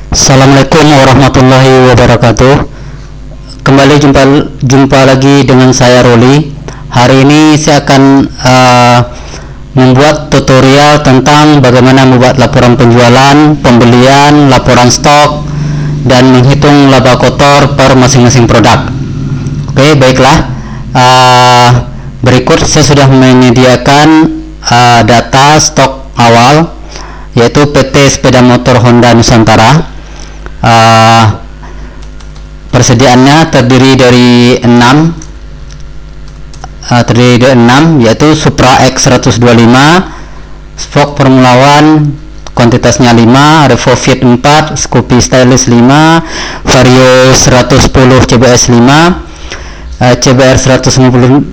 Assalamualaikum warahmatullahi wabarakatuh. Kembali jumpa lagi dengan saya Roli. Hari ini saya akan membuat tutorial tentang bagaimana membuat laporan penjualan, pembelian, laporan stok, dan menghitung laba kotor per masing-masing produk. Oke, baiklah. Berikut saya sudah menyediakan data stok awal, yaitu PT Sepeda Motor Honda Nusantara. Persediaannya terdiri dari 6, yaitu Supra X 125, Spoke Formula One kuantitasnya 5, Revo Fit 4, Scoopy Stylish 5, Vario 110 CBS 5, CBR 150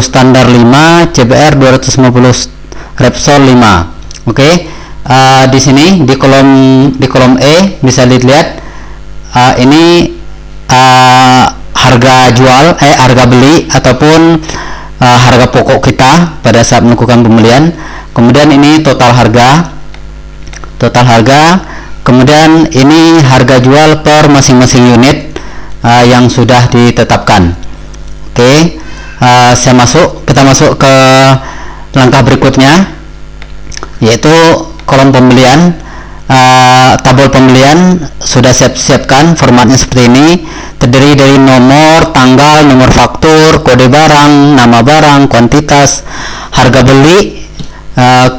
standar 5, CBR 250 Repsol 5. Oke. Di sini di kolom E bisa dilihat ini harga jual, harga beli ataupun harga pokok kita pada saat melakukan pembelian. Kemudian ini total harga, kemudian ini harga jual per masing-masing unit yang sudah ditetapkan. Oke, kita masuk ke langkah berikutnya, yaitu kolom pembelian. Tabel pembelian sudah siapkan, formatnya seperti ini, terdiri dari nomor, tanggal, nomor faktur, kode barang, nama barang, kuantitas, harga beli,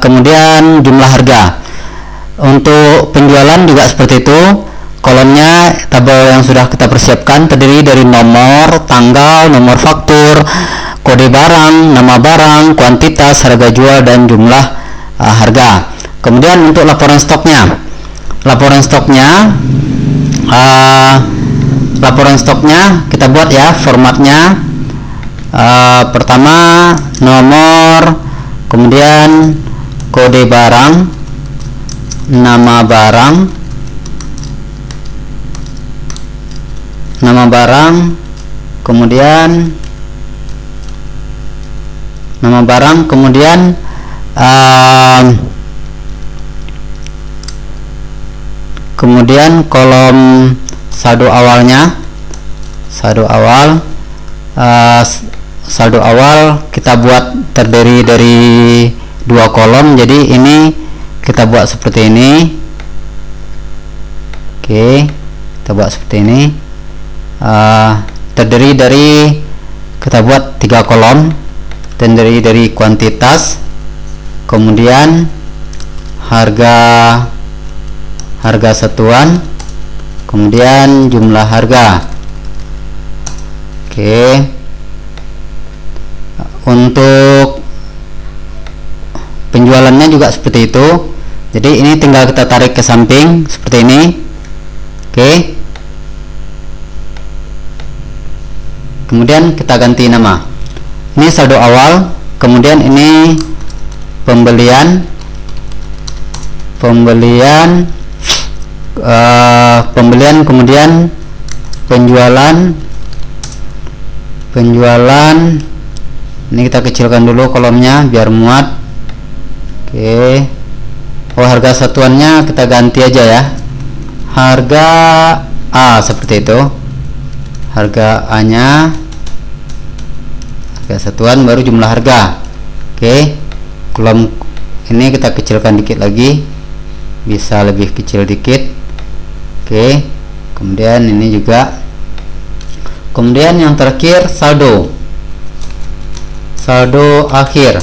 kemudian jumlah harga. Untuk penjualan juga seperti itu, kolomnya tabel yang sudah kita persiapkan terdiri dari nomor, tanggal, nomor faktur, kode barang, nama barang, kuantitas, harga jual, dan jumlah harga. Kemudian untuk laporan stoknya kita buat ya, formatnya pertama nomor, kemudian kode barang, nama barang, kemudian kemudian kolom saldo awal kita buat terdiri dari 2 kolom, jadi ini kita buat seperti ini. Oke, kita buat seperti ini. Kita buat 3 kolom, terdiri dari kuantitas, kemudian harga satuan, kemudian jumlah harga. Oke, untuk penjualannya juga seperti itu, jadi ini tinggal kita tarik ke samping seperti ini. Oke, kemudian kita ganti nama, ini saldo awal, kemudian ini pembelian, kemudian penjualan. Ini kita kecilkan dulu kolomnya biar muat. Oke. Harga satuannya kita ganti aja ya, harga A, seperti itu. Harga A nya, harga satuan, baru jumlah harga. Oke, kolom ini kita kecilkan dikit lagi, bisa lebih kecil dikit. Oke, kemudian ini juga, kemudian yang terakhir saldo akhir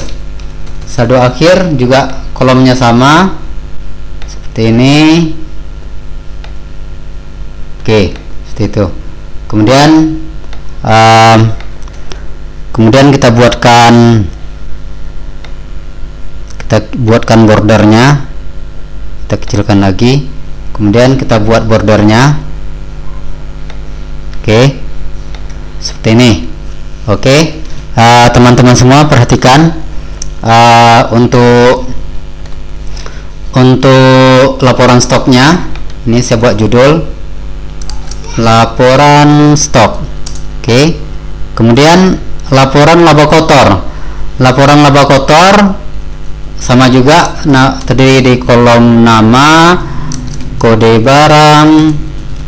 juga kolomnya sama seperti ini. Oke, seperti itu. Kemudian kita buatkan bordernya, kita kecilkan lagi, kemudian kita buat bordernya. Oke, seperti ini. Oke, teman-teman semua perhatikan, untuk laporan stoknya ini saya buat judul laporan stok. Oke, kemudian laporan laba kotor sama juga terdiri di kolom nama, kode barang,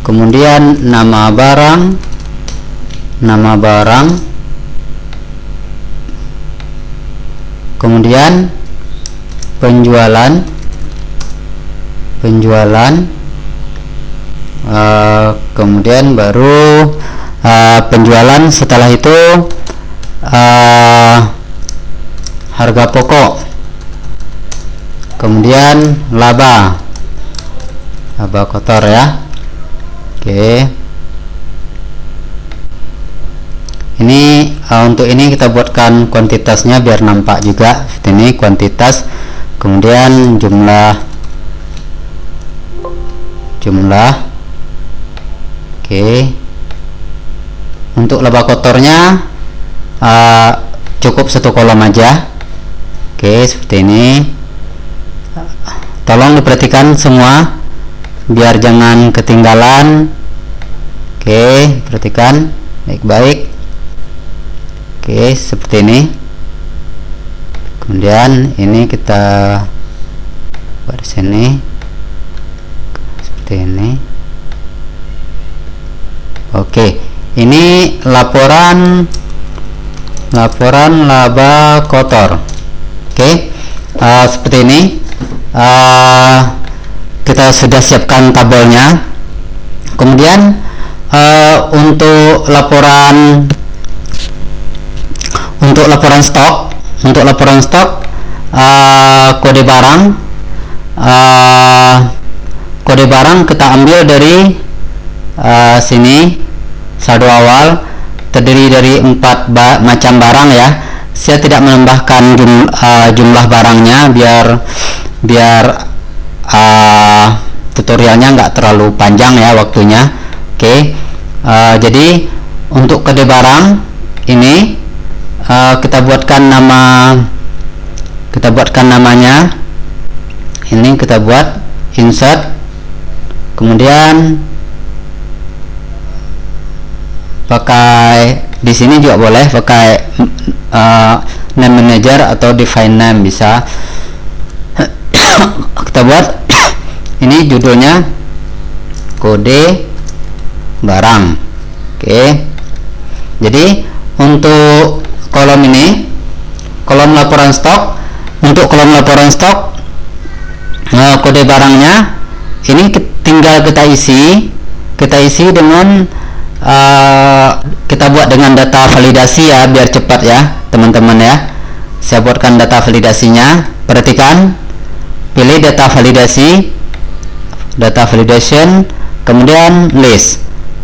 kemudian nama barang, kemudian penjualan, kemudian baru penjualan, setelah itu harga pokok, kemudian laba kotor ya. Oke, ini untuk ini kita buatkan kuantitasnya biar nampak juga seperti ini, kuantitas, kemudian jumlah. Oke, untuk laba kotornya cukup satu kolom aja. Oke, seperti ini. Tolong diperhatikan semua biar jangan ketinggalan. Oke, perhatikan baik-baik. Oke, seperti ini. Kemudian ini kita buat di sini seperti ini. Oke, ini laporan laba kotor. Oke, seperti ini. Kita sudah siapkan tabelnya. Kemudian untuk laporan stok, kode barang kita ambil dari sini. Saldo awal terdiri dari 4 macam barang ya. Saya tidak menambahkan jumlah barangnya biar tutorialnya nggak terlalu panjang ya waktunya. Oke, jadi untuk kode barang ini kita buatkan namanya. Ini kita buat insert, kemudian pakai di sini juga boleh pakai name manager atau define name bisa. Kita buat ini judulnya kode barang. Oke, jadi untuk kolom ini, kolom laporan stok, untuk kolom laporan stok kode barangnya ini tinggal kita isi dengan kita buat dengan data validasi ya, biar cepat ya teman-teman ya. Saya buatkan data validasinya. Perhatikan, pilih data validation, kemudian list,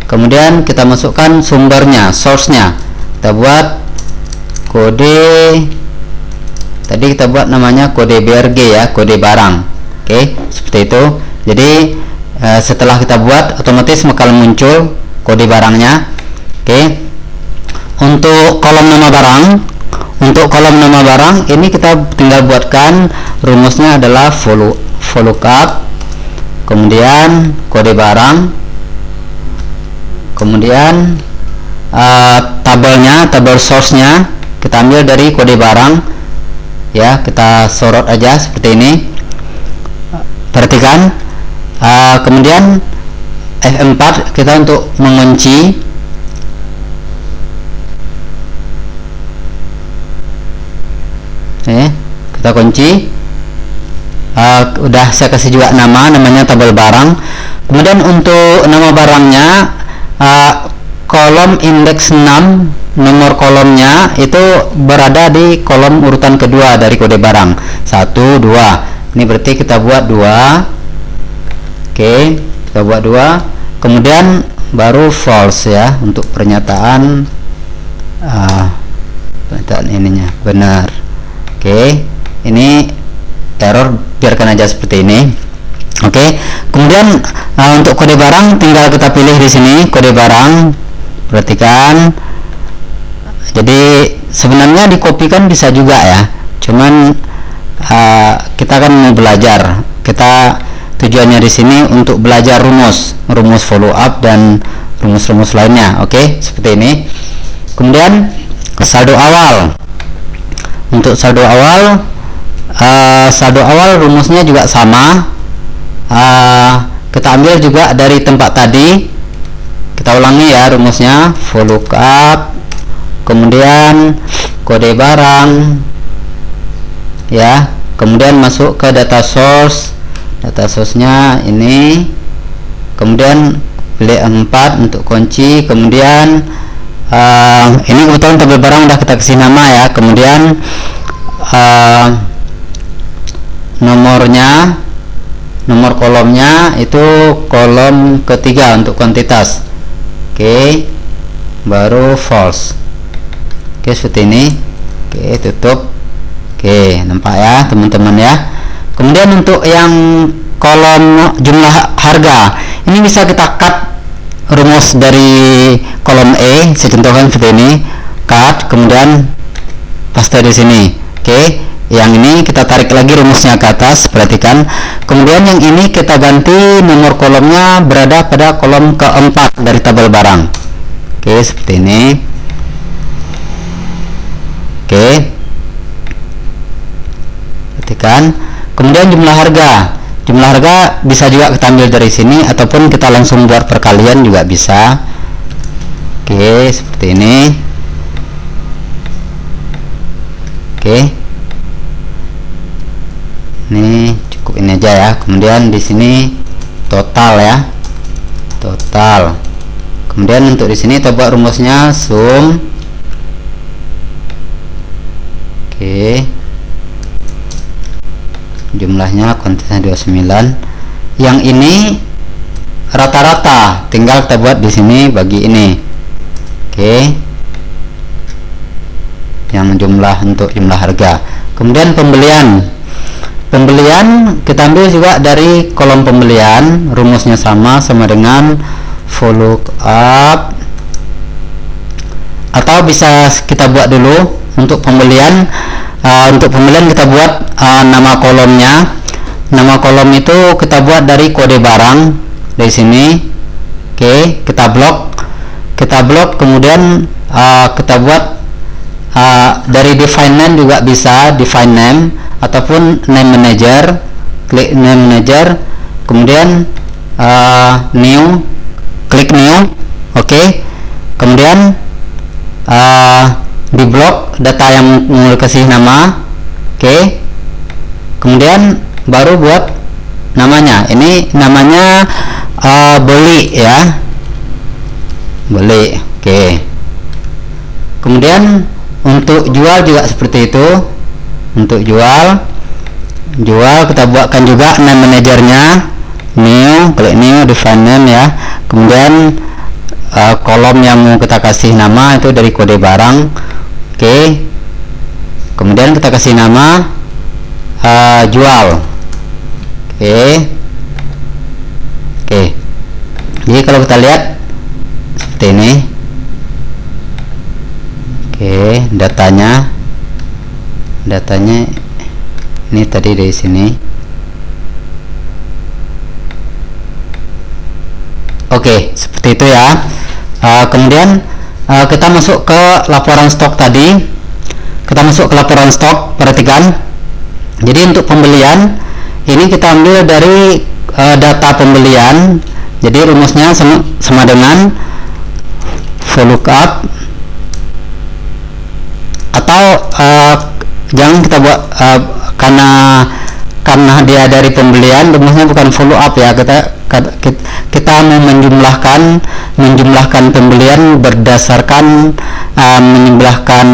kemudian kita masukkan sumbernya, source-nya. Kita buat kode, tadi kita buat namanya kode BRG ya, kode barang. Oke, seperti itu. Jadi setelah kita buat, otomatis bakal muncul kode barangnya. Oke, untuk kolom nama barang, ini kita tinggal buatkan rumusnya adalah VLOOKUP, kemudian kode barang, kemudian tabel source-nya kita ambil dari kode barang ya, kita sorot aja seperti ini. Perhatikan, kemudian F4 kita untuk mengunci. Kita kunci. Udah saya kasih juga namanya tabel barang. Kemudian untuk nama barangnya, kolom indeks 6, nomor kolomnya itu berada di kolom urutan kedua dari kode barang, 1, 2. Ini berarti kita buat 2. Oke, kita buat 2. Kemudian baru false ya, untuk pernyataan ininya benar. Oke, ini error, biarkan aja seperti ini. Oke, kemudian untuk kode barang tinggal kita pilih di sini kode barang. Perhatikan, jadi sebenarnya dikopikan bisa juga ya, cuman kita kan mau belajar, kita tujuannya di sini untuk belajar rumus follow up dan rumus-rumus lainnya. Oke, seperti ini. Kemudian saldo awal. Untuk saldo awal rumusnya juga sama. kita ambil juga dari tempat tadi. Kita ulangi ya rumusnya, for lookup, kemudian kode barang ya, kemudian masuk ke data source. Data source-nya ini, kemudian pilih 4 untuk kunci, kemudian ini kebetulan tabel barang udah kita kasih nama ya, kemudian nomor kolomnya itu kolom ketiga untuk kuantitas. Oke, baru false. Oke, seperti ini. Oke, tutup. Oke, nampak ya teman-teman ya. Kemudian untuk yang kolom jumlah harga, ini bisa kita cut rumus dari kolom E. Saya contohkan seperti ini, cut, kemudian paste di sini. Oke, yang ini kita tarik lagi rumusnya ke atas, perhatikan. Kemudian yang ini kita ganti nomor kolomnya berada pada kolom keempat dari tabel barang. Oke, seperti ini. Oke, perhatikan. Kemudian jumlah harga bisa juga kita ambil dari sini ataupun kita langsung buat perkalian juga bisa. Oke, seperti ini. Oke, ini cukup ini aja ya. Kemudian di sini total ya, total. Kemudian untuk di sini kita buat rumusnya sum. Oke, jumlahnya kuantitasnya 29. Yang ini rata-rata, tinggal kita buat di sini bagi ini. Oke, yang jumlah untuk jumlah harga. Kemudian pembelian kita ambil juga dari kolom pembelian, rumusnya sama dengan for lookup, atau bisa kita buat dulu untuk pembelian. Untuk pembelian kita buat nama kolomnya. Nama kolom itu kita buat dari kode barang dari sini. Oke, kita blok, kemudian kita buat dari define name juga bisa, define name ataupun name manager. Klik name manager, kemudian new, klik new. Oke, kemudian di blok data yang mau kasih nama. Oke, kemudian baru buat namanya. Ini namanya beli ya, beli. Oke, kemudian untuk jual juga seperti itu. Untuk jual kita buatkan juga name manajernya, new, klik new, define name ya. Kemudian kolom yang mau kita kasih nama itu dari kode barang. Oke, kemudian kita kasih nama jual. Oke, jadi kalau kita lihat seperti ini. Oke, datanya ini tadi dari sini. Oke, seperti itu ya. Kemudian kita masuk ke laporan stok tadi. Kita masuk ke laporan stok, perhatikan. Jadi untuk pembelian ini kita ambil dari data pembelian. Jadi rumusnya sama dengan for lookup, atau jangan kita buat karena dia dari pembelian, rumusnya bukan follow up ya. Kita mau menjumlahkan pembelian berdasarkan menjumlahkan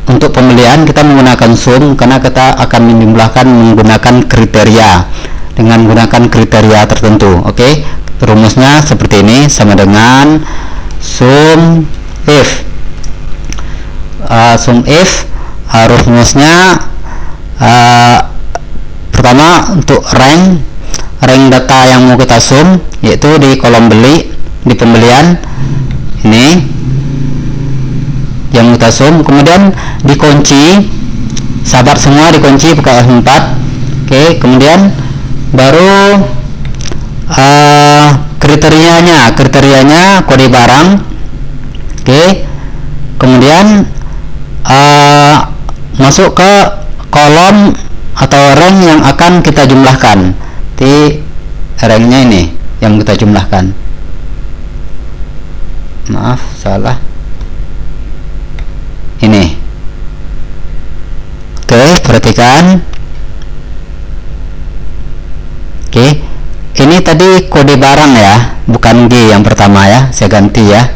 untuk pembelian kita menggunakan sum, karena kita akan menjumlahkan menggunakan kriteria, dengan menggunakan kriteria tertentu. Oke, rumusnya seperti ini, sama dengan sum if. Rumusnya pertama untuk rank data yang mau kita sum, yaitu di kolom beli, di pembelian ini yang kita sum. Kemudian dikunci, sahabat semua dikunci pakai F4. Oke, kemudian baru kriterianya kode barang. Oke, kemudian masuk ke kolom atau rank yang akan kita jumlahkan. Berarti rangnya ini yang kita jumlahkan. Maaf, salah. Ini. Oke, perhatikan. Oke, ini tadi kode barang ya, bukan G yang pertama ya, saya ganti ya.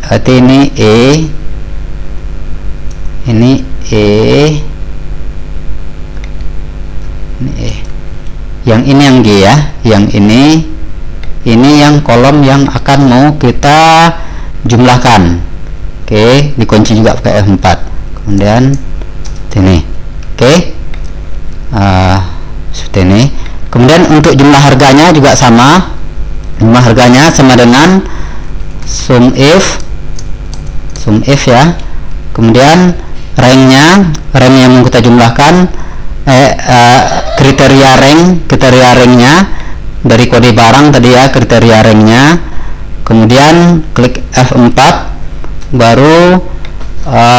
Berarti ini E, ini E, ini E. Yang ini yang G ya, yang ini yang kolom yang akan mau kita jumlahkan. Oke, dikunci juga pakai F4. Kemudian ini. Oke, seperti ini. Kemudian untuk jumlah harganya juga sama. Jumlah harganya sama dengan sum if ya. Kemudian rangnya yang mau kita jumlahkan, kriteria rangnya dari kode barang tadi ya, kriteria rangnya. Kemudian klik F4, baru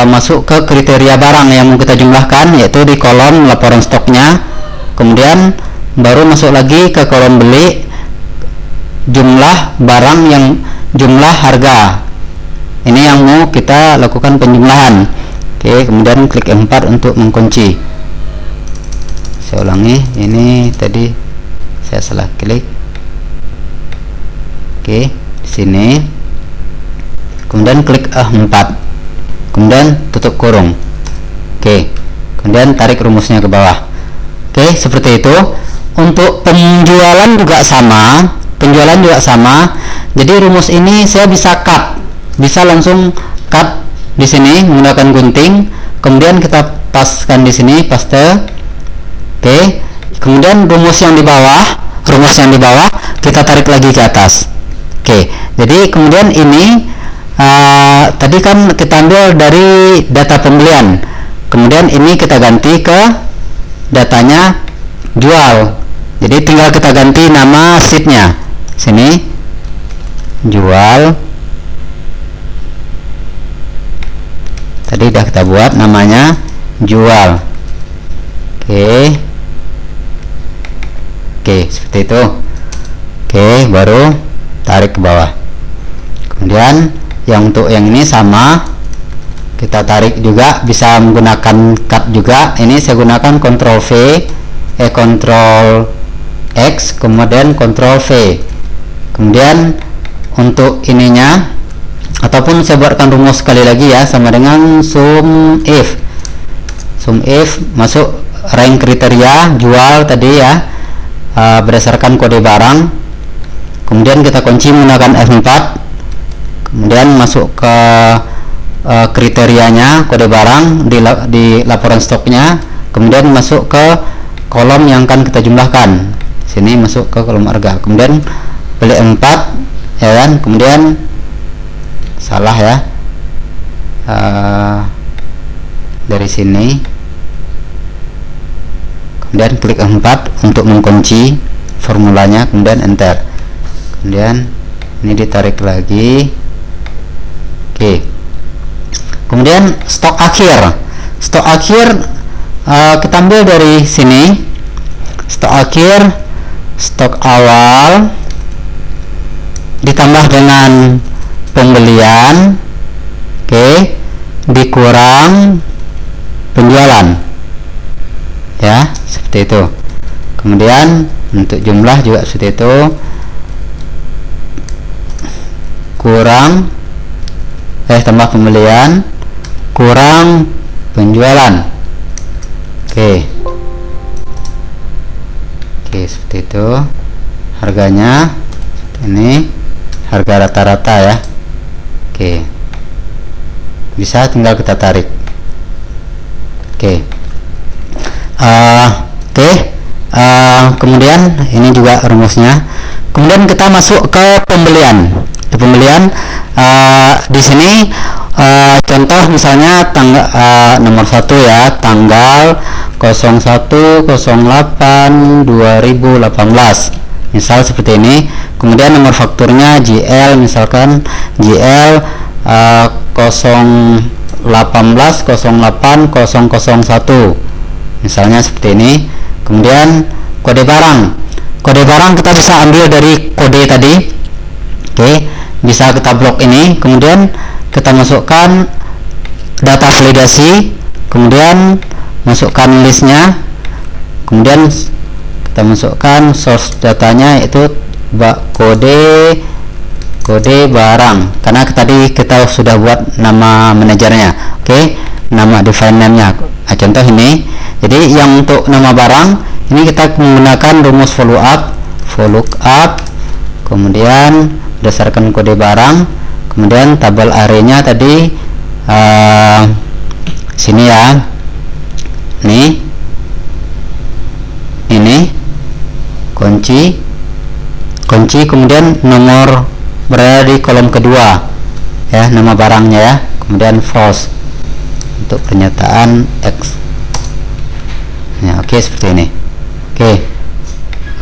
masuk ke kriteria barang yang mau kita jumlahkan, yaitu di kolom laporan stoknya. Kemudian baru masuk lagi ke kolom beli, jumlah barang yang jumlah harga. Ini yang mau kita lakukan penjumlahan. Oke, kemudian klik F4 untuk mengunci. Saya ulangi, ini tadi saya salah klik. Oke, di sini. Kemudian klik F4. Kemudian tutup kurung. Oke, kemudian tarik rumusnya ke bawah. Oke, seperti itu. Untuk penjualan juga sama. Jadi rumus ini saya bisa cut, bisa langsung cut di sini menggunakan gunting. Kemudian kita paskan di sini, paste. Oke, kemudian rumus yang di bawah kita tarik lagi ke atas. Oke, jadi kemudian ini tadi kan kita ambil dari data pembelian. Kemudian ini kita ganti ke datanya jual. Jadi tinggal kita ganti nama sheetnya. Sini jual. Tadi udah kita buat namanya jual. Oke, seperti itu. Oke, baru tarik ke bawah. Kemudian yang untuk yang ini sama, kita tarik juga, bisa menggunakan cut juga. Ini saya gunakan Ctrl X, kemudian Ctrl V. Kemudian untuk ininya, ataupun saya buatkan rumus sekali lagi ya, sama dengan sum if masuk rank kriteria jual tadi ya, berdasarkan kode barang. Kemudian kita kunci menggunakan F4. Kemudian masuk ke kriterianya kode barang di laporan stoknya. Kemudian masuk ke kolom yang akan kita jumlahkan. Sini masuk ke kolom harga. Kemudian pilih 4 ya kan. Kemudian salah ya, dari sini. Kemudian klik 4 untuk mengunci formulanya. Kemudian enter. Kemudian ini ditarik lagi. Oke. Kemudian stok akhir kita ambil dari sini. Stok akhir, stok awal ditambah dengan pembelian, oke, dikurang penjualan ya, seperti itu. Kemudian untuk jumlah juga seperti itu, kurang tambah pembelian kurang penjualan. Oke, seperti itu. Harganya ini harga rata-rata ya. Oke, bisa tinggal kita tarik. Kemudian ini juga rumusnya. Kemudian kita masuk ke pembelian. Di pembelian di sini contoh misalnya tanggal nomor 1 ya, tanggal 01/08/2018, misal seperti ini. Kemudian nomor fakturnya GL, misalkan GL 018/08/001, misalnya seperti ini. Kemudian kode barang. Kode barang kita bisa ambil dari kode tadi. Oke, bisa kita blok ini, kemudian kita masukkan data validasi, kemudian masukkan listnya, kemudian kita masukkan source datanya yaitu kode barang, karena tadi kita sudah buat nama manajernya. Oke, nama define name-nya. Nah, contoh ini. Jadi yang untuk nama barang ini kita menggunakan rumus follow up, kemudian berdasarkan kode barang, kemudian tabel array-nya tadi sini ya. Ini kunci, kemudian nomor berada di kolom kedua ya, nama barangnya ya, kemudian false untuk pernyataan X ya. Oke, seperti ini. Oke,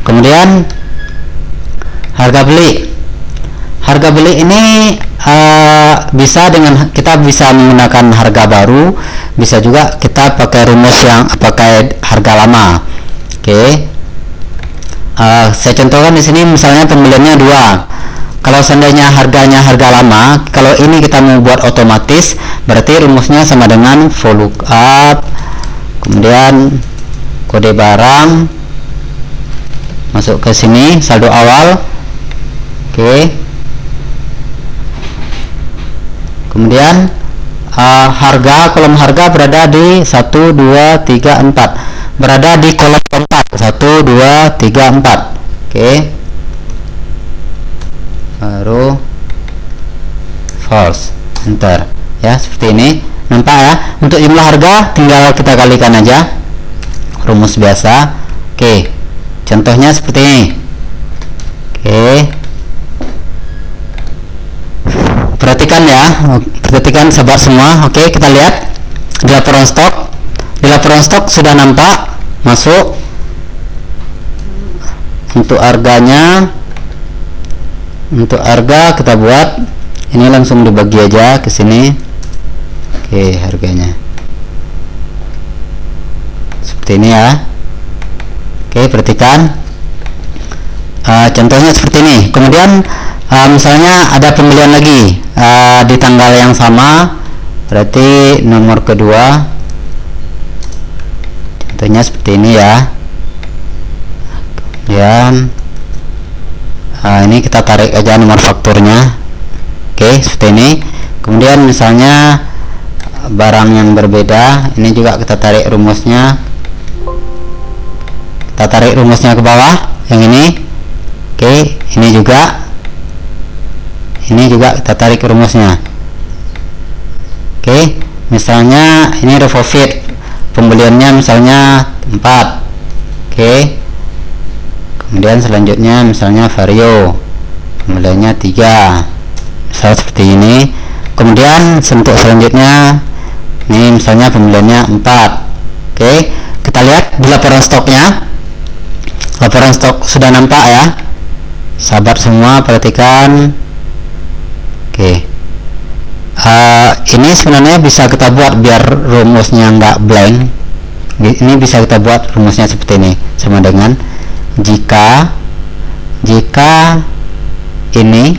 kemudian harga beli ini bisa dengan kita bisa menggunakan harga baru, bisa juga kita pakai rumus yang pakai harga lama. Oke, saya contohkan di sini misalnya pembeliannya 2. Kalau seandainya harganya harga lama, kalau ini kita mau buat otomatis, berarti rumusnya sama dengan for lookup, kemudian kode barang, masuk ke sini saldo awal. Oke, kemudian harga, kolom harga berada di 1, 2, 3, 4, berada di kolom keempat 1, 2, 3, 4. Oke, baru false, enter ya, seperti ini. Nampak ya, untuk jumlah harga tinggal kita kalikan aja, rumus biasa. Oke, contohnya seperti ini. Oke, perhatikan ya, perhatikan sahabat semua. Oke, kita lihat di laporan stok. Di laporan stok sudah nampak masuk untuk harganya. Untuk harga kita buat ini langsung dibagi aja ke sini. Oke, harganya seperti ini ya. Oke, perhatikan contohnya seperti ini. Kemudian misalnya ada pembelian lagi di tanggal yang sama, berarti nomor kedua, contohnya seperti ini ya. Kemudian ini kita tarik aja nomor fakturnya. Oke, seperti ini. Kemudian misalnya barang yang berbeda, ini juga kita tarik rumusnya. Kita tarik rumusnya ke bawah yang ini. Oke, ini juga kita tarik rumusnya. Oke, misalnya ini Revolvit, pembeliannya misalnya 4. Oke, kemudian selanjutnya misalnya Vario, pembeliannya 3, misal seperti ini. Kemudian untuk selanjutnya ini misalnya pembeliannya 4. Oke, kita lihat di laporan stoknya. Laporan stok sudah nampak ya, sahabat semua, perhatikan. Oke, ini sebenarnya bisa kita buat biar rumusnya nggak blank. Ini bisa kita buat rumusnya seperti ini, sama dengan jika ini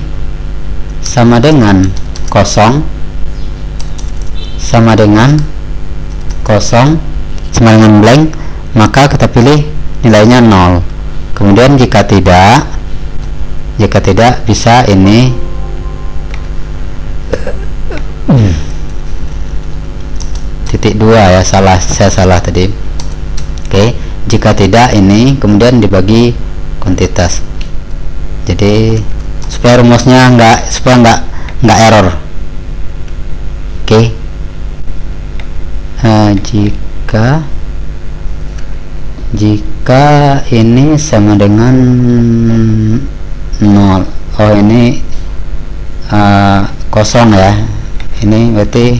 sama dengan kosong, sama dengan blank, maka kita pilih nilainya 0. Kemudian jika tidak bisa ini titik 2 ya, saya salah tadi. Oke, jika tidak ini kemudian dibagi kuantitas. Jadi supaya rumusnya nggak error. Oke, jika ini sama dengan 0, oh ini kosong ya, ini berarti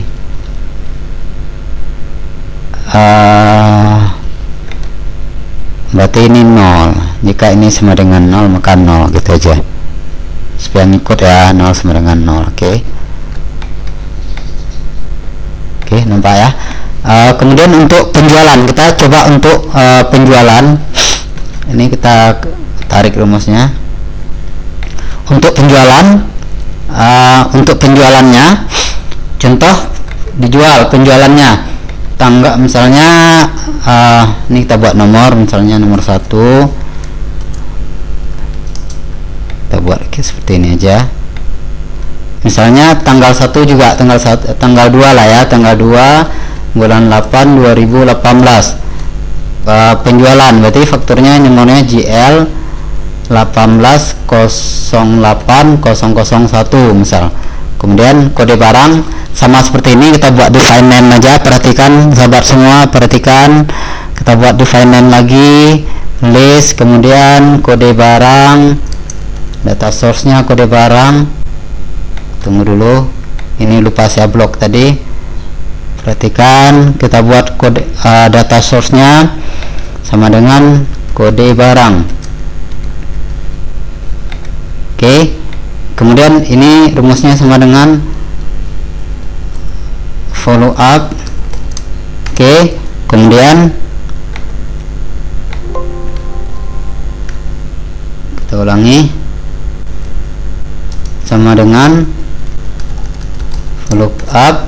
ini 0. Jika ini sama dengan 0 maka 0, gitu aja supaya ngikut ya, 0 sama dengan 0. Oke, nampak ya. Kemudian untuk penjualan, kita coba untuk penjualan. Ini kita tarik rumusnya. Untuk penjualannya, contoh dijual penjualannya tanggal misalnya ini kita buat nomor, misalnya nomor 1, kita buat seperti ini aja. Misalnya tanggal 1 juga tanggal 2 lah ya, tanggal 2 bulan 8 2018. Penjualan berarti fakturnya nomornya GL 1808001 misal. Kemudian kode barang sama seperti ini, kita buat define name aja. Perhatikan sahabat semua, perhatikan, kita buat define name lagi, list, kemudian kode barang, data source nya kode barang. Tunggu dulu, ini lupa saya blok tadi. Perhatikan, kita buat kode data source nya sama dengan kode barang. Oke, kemudian ini rumusnya sama dengan follow up. Oke, kemudian kita ulangi, sama dengan follow up,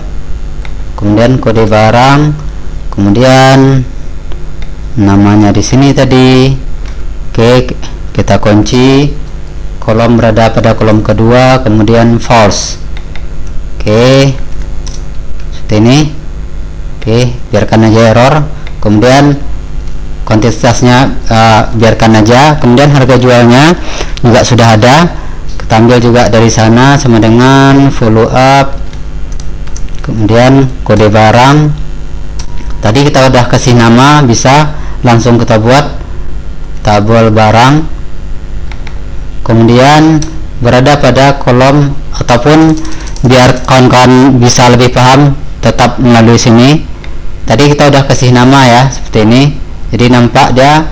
kemudian kode barang, kemudian namanya di sini tadi. Oke, kita kunci, kolom berada pada kolom kedua, kemudian false. Oke, seperti ini. Oke, biarkan aja error. Kemudian kuantitasnya biarkan aja. Kemudian harga jualnya juga sudah ada, kita ambil juga dari sana sama dengan follow up, kemudian kode barang. Tadi kita udah kasih nama, bisa langsung kita buat tabel barang, kemudian berada pada kolom, ataupun biar kawan-kawan bisa lebih paham tetap melalui sini. Tadi kita udah kasih nama ya, seperti ini. Jadi nampak dia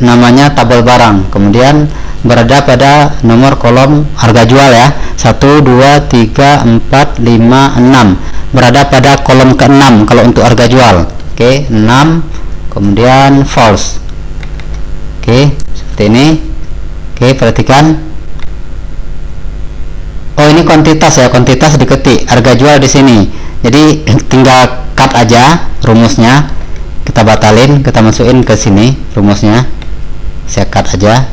namanya tabel barang, kemudian berada pada nomor kolom harga jual ya, 1 2 3 4 5 6, berada pada kolom ke-6 kalau untuk harga jual. Oke, 6, kemudian false. Oke, seperti ini. Oke, perhatikan. Oh, ini kuantitas ya, kuantitas diketik, harga jual di sini. Jadi tinggal cut aja rumusnya. Kita batalin, kita masukin ke sini rumusnya. Saya cut aja.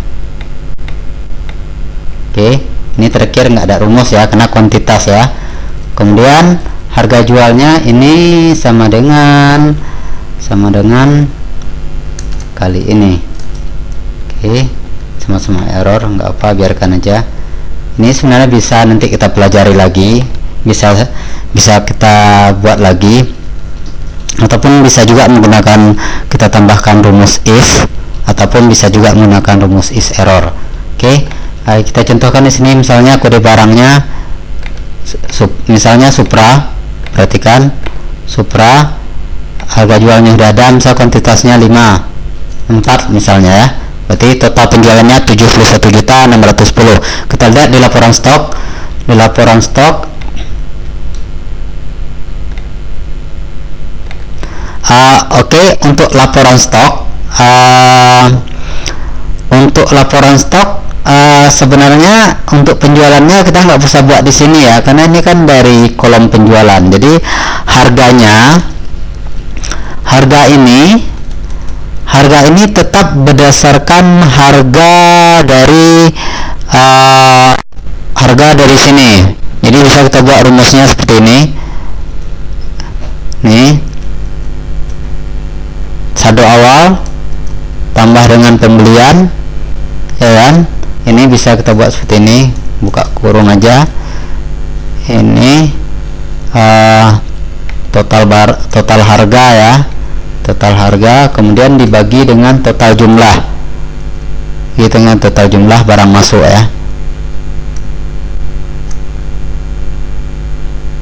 Oke, ini terakhir nggak ada rumus ya, karena kuantitas ya. Kemudian harga jualnya ini sama dengan kali ini. Oke, sama-sama error, nggak apa, biarkan aja. Ini sebenarnya bisa nanti kita pelajari lagi, bisa kita buat lagi, ataupun bisa juga menggunakan, kita tambahkan rumus if, ataupun bisa juga menggunakan rumus is error. Oke, kita contohkan di sini, misalnya kode barangnya misalnya Supra. Perhatikan, Supra, harga jualnya sudah ada, misal kuantitasnya 4 misalnya ya, berarti total penjualannya 71.610. Kita lihat di laporan stok. Oke, untuk laporan stok sebenarnya untuk penjualannya kita nggak bisa buat di sini ya, karena ini kan dari kolom penjualan. Jadi harga ini tetap berdasarkan harga dari sini. Jadi bisa kita buat rumusnya seperti ini. Nih, saldo awal tambah dengan pembelian, ya kan? Ini bisa kita buat seperti ini, buka kurung aja. Ini total harga ya, total harga, kemudian dibagi dengan total jumlah, gitu, dengan total jumlah barang masuk ya.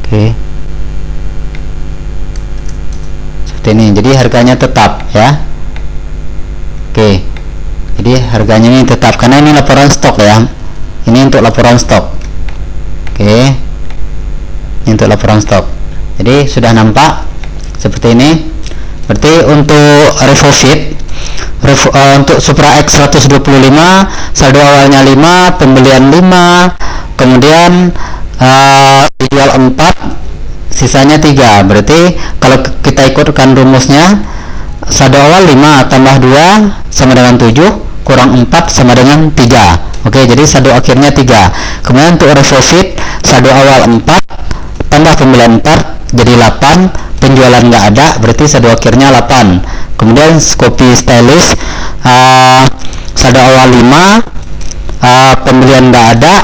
Oke, seperti ini. Jadi harganya tetap ya. Oke, jadi harganya ini tetap karena ini laporan stok ya. Ini untuk laporan stok. Oke, ini untuk laporan stok. Jadi sudah nampak seperti ini. Berarti untuk Untuk Supra X 125 saldo awalnya 5, pembelian 5, kemudian dijual 4, sisanya 3. Berarti kalau kita ikutkan rumusnya, saldo awal 5 tambah 2 sama dengan 7, kurang 4 sama dengan 3. Oke, jadi saldo akhirnya 3. Kemudian untuk retrofit, saldo awal 4 tambah pembelian 4 jadi 8, penjualan nggak ada, berarti saldo akhirnya 8. Kemudian Scoopy Stylish, saldo awal 5, pembelian nggak ada,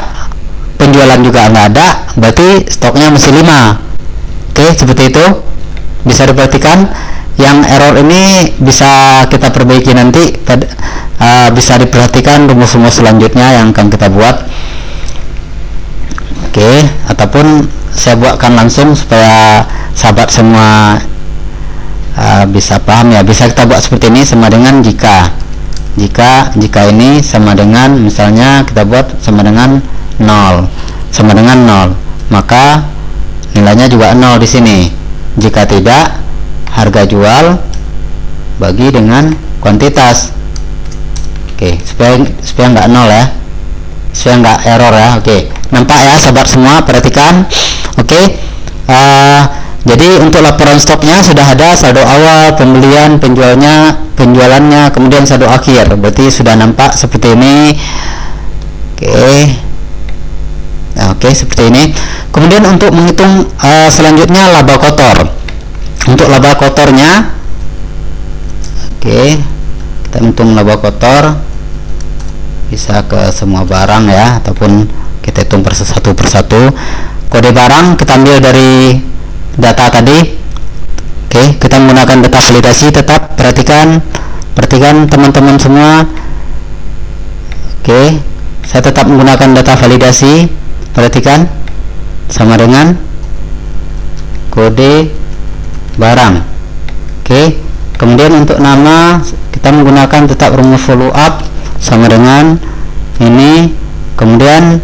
penjualan juga nggak ada, berarti stoknya masih 5. Oke, seperti itu bisa diperhatikan. Yang error ini bisa kita perbaiki nanti, bisa diperhatikan rumus-rumus selanjutnya yang akan kita buat. Oke, ataupun saya buatkan langsung supaya sahabat semua bisa paham ya. Bisa kita buat seperti ini, sama dengan jika ini sama dengan, misalnya kita buat sama dengan 0, maka nilainya juga 0 di sini. Jika tidak, harga jual bagi dengan kuantitas. Oke, supaya nggak 0 ya, supaya nggak error ya. Oke, nampak ya sahabat semua, perhatikan. Oke, jadi untuk laporan stoknya sudah ada saldo awal, pembelian, penjualannya, kemudian saldo akhir. Berarti sudah nampak seperti ini. Oke, seperti ini. Kemudian untuk menghitung selanjutnya laba kotor. Untuk laba kotornya, kita hitung laba kotor, bisa ke semua barang ya, ataupun kita hitung satu persatu. Kode barang kita ambil dari data tadi. Kita menggunakan data validasi. Tetap perhatikan teman-teman semua. Saya tetap menggunakan data validasi. Perhatikan, sama dengan kode barang. Kemudian untuk nama kita menggunakan tetap rumus follow up, sama dengan ini. Kemudian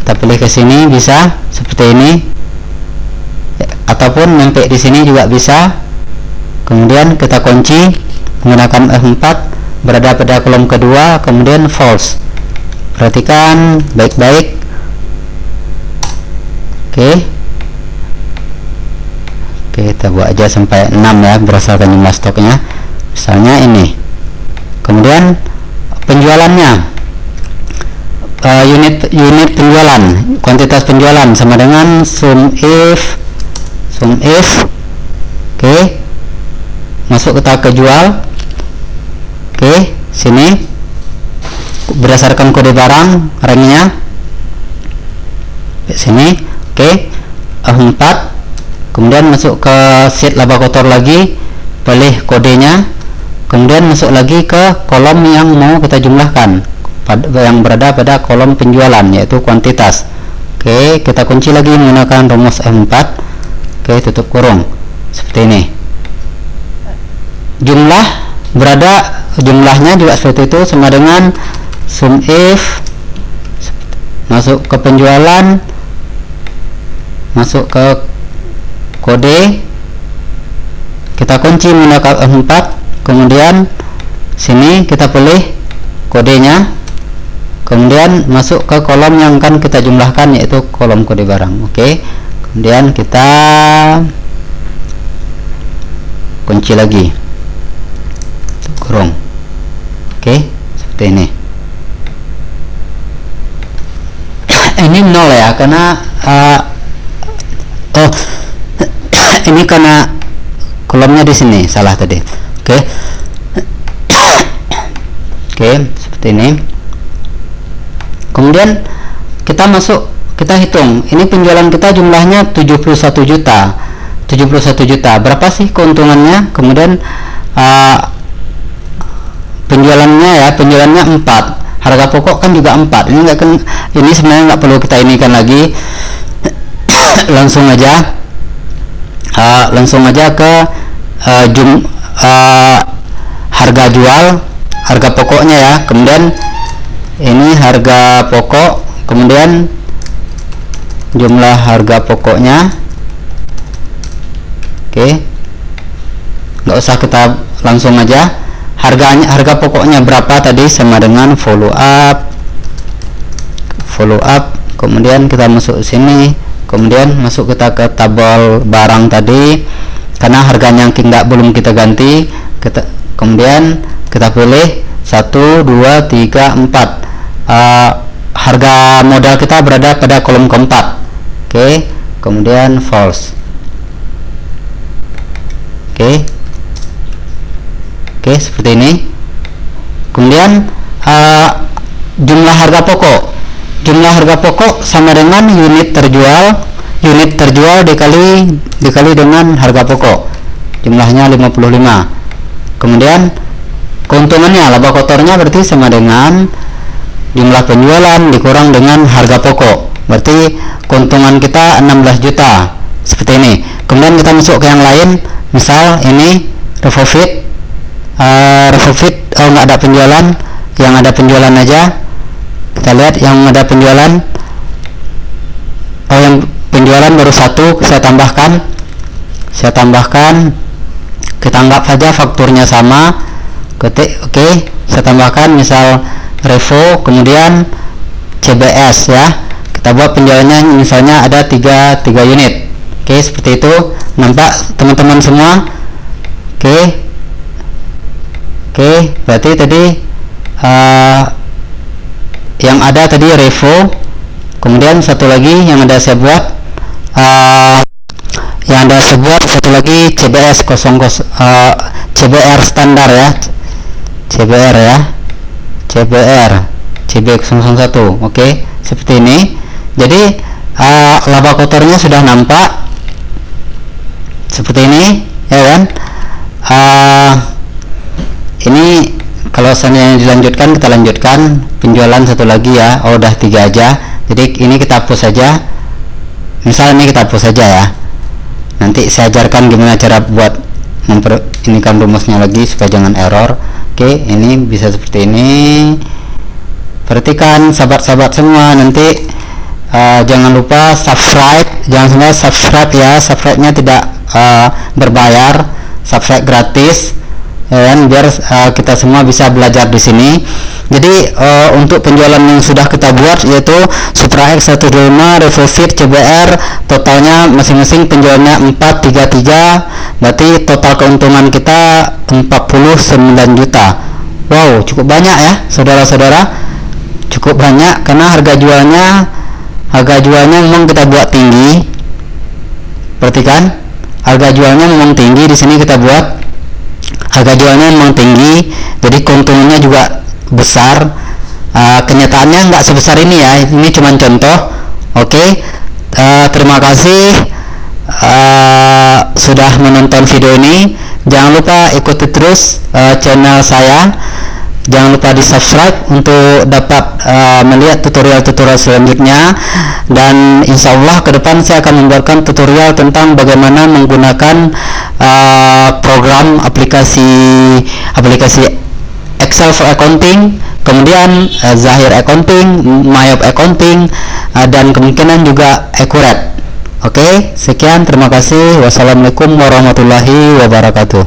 kita pilih ke sini, bisa seperti ini, ataupun nyampe di sini juga bisa. Kemudian kita kunci menggunakan F4, berada pada kolom kedua, kemudian false. Perhatikan baik-baik. Kita buat aja sampai 6 ya, berdasarkan jumlah stoknya, misalnya ini. Kemudian penjualannya, unit penjualan, kuantitas penjualan sama dengan sum if. Masuk ke jual. Sini berdasarkan kode barang, ranknya sini. A4. Kemudian masuk ke sheet laba kotor lagi, pilih kodenya, kemudian masuk lagi ke kolom yang mau kita jumlahkan, yang berada pada kolom penjualan, yaitu kuantitas. Kita kunci lagi menggunakan rumus F4. Tutup kurung seperti ini. Jumlahnya juga seperti itu, sama dengan sum if, masuk ke penjualan, masuk ke kode, kita kunci menggunakan F4. Kemudian sini kita pilih kodenya, kemudian masuk ke kolom yang akan kita jumlahkan, yaitu kolom kode barang. Kemudian kita kunci lagi, kurung. Seperti ini. Ini 0 ya, karena ini karena kolomnya di sini salah tadi. Seperti ini. Kemudian kita hitung, ini penjualan kita jumlahnya 71 juta. Berapa sih keuntungannya? Kemudian penjualannya 4. Harga pokok kan juga 4. Ini sebenarnya nggak perlu kita inikan lagi. langsung aja ke harga jual, harga pokoknya ya. Kemudian ini harga pokok, kemudian jumlah harga pokoknya. Nggak usah kita langsung aja. Harga pokoknya berapa tadi, sama dengan follow up, kemudian kita masuk sini, kemudian masuk kita ke tabel barang tadi, karena harganya belum kita ganti, kemudian kita pilih 1, 2, 3, 4. Harga modal kita berada pada kolom keempat. Oke, kemudian false. Oke, seperti ini. Kemudian jumlah harga pokok sama dengan unit terjual dikali dengan harga pokok, jumlahnya 55. Kemudian keuntungannya, laba kotornya berarti sama dengan jumlah penjualan dikurang dengan harga pokok, berarti keuntungan kita 16 juta, seperti ini. Kemudian kita masuk ke yang lain, misal ini Revolvit, nggak ada penjualan, yang ada penjualan aja. Kita lihat yang ada penjualan, yang penjualan baru 1, saya tambahkan, kita anggap saja fakturnya sama, oke, saya tambahkan misal Revo, kemudian CBS ya, kita buat penjualannya misalnya ada 3 unit. Oke, seperti itu, nampak teman-teman semua. Oke, berarti tadi yang ada tadi Revo, kemudian satu lagi yang ada saya buat satu lagi CBS 00, CBR standar ya, CB001. Oke, seperti ini. Jadi laba kotornya sudah nampak seperti ini ya kan. Ini kalau seandainya dilanjutkan, kita lanjutkan penjualan satu lagi ya. Udah 3 aja, jadi ini kita hapus saja, misal ini kita hapus saja ya. Nanti saya ajarkan gimana cara buat inikan rumusnya lagi supaya jangan error. Oke, ini bisa seperti ini. Perhatikan sahabat-sahabat semua, nanti jangan lupa subscribe, jangan lupa subscribe ya. Subscribe-nya tidak berbayar, subscribe gratis dan biar kita semua bisa belajar di sini. Jadi untuk penjualan yang sudah kita buat yaitu Supra X 125, Revolvit, CBR, totalnya masing-masing penjualannya 433, berarti total keuntungan kita 49 juta. Wow, cukup banyak ya saudara-saudara, cukup banyak karena harga jualnya memang kita buat tinggi. Perhatikan, harga jualnya memang tinggi, di sini kita buat harga jualnya memang tinggi, jadi keuntungannya juga besar. Kenyataannya nggak sebesar ini ya, ini cuma contoh. Oke, terima kasih sudah menonton video ini. Jangan lupa ikuti terus channel saya, jangan lupa di subscribe untuk dapat melihat tutorial-tutorial selanjutnya. Dan insya Allah ke depan saya akan membuatkan tutorial tentang bagaimana menggunakan program aplikasi Excel for Accounting, kemudian Zahir Accounting, Mayop Accounting, dan kemungkinan juga Accurate. Oke, sekian, terima kasih. Wassalamualaikum warahmatullahi wabarakatuh.